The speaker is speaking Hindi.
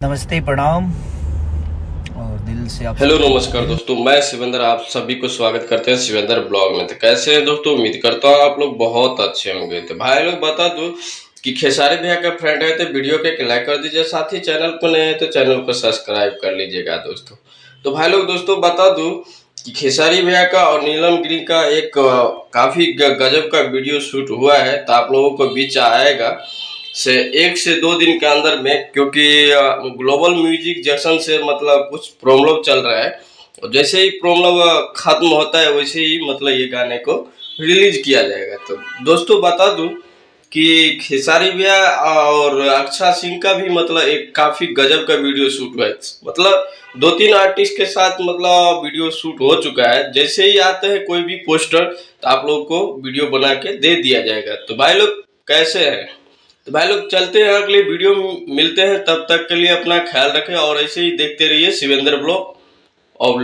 नमस्ते, प्रणाम और दिल से आप हेलो सभी को नमस्कार दोस्तों, मैं शिवेंद्र आप सभी को स्वागत करते हैं शिवेंद्र ब्लॉग में। तो कैसे हैं दोस्तों? उम्मीद करता हूँ आप लोग बहुत अच्छे होंगे। तो भाई लोग बता दूं कि खेसारी भैया का फ्रेंड है तो वीडियो के लाइक कर दीजिए, साथ ही चैनल पर नए हैं तो चैनल को सब्सक्राइब कर लीजिएगा दोस्तों। तो भाई लोग दोस्तों बता दूं कि खेसारी भैया का और नीलम गिरी का एक काफी गजब का वीडियो शूट हुआ है, तो आप लोगों को बीच आएगा से 1 से 2 दिन के अंदर में, क्योंकि ग्लोबल म्यूजिक जंक्शन से मतलब कुछ प्रॉब्लम चल रहा है, और जैसे ही प्रॉब्लम खत्म होता है वैसे ही मतलब ये गाने को रिलीज किया जाएगा। तो दोस्तों बता दूं कि खेसारी भैया और अक्षय सिंह का भी मतलब एक काफी गजब का वीडियो शूट हुआ है। मतलब 2-3 आर्टिस्ट के साथ मतलब वीडियो शूट हो चुका है। जैसे ही आते हैं कोई भी पोस्टर तो आप लोगों को वीडियो बना के दे दिया जाएगा। तो भाई लोग कैसे हैं? तो भाई लोग चलते हैं अगले वीडियो में, मिलते हैं। तब तक के लिए अपना ख्याल रखें और ऐसे ही देखते रहिए शिवेंद्र ब्लॉग। और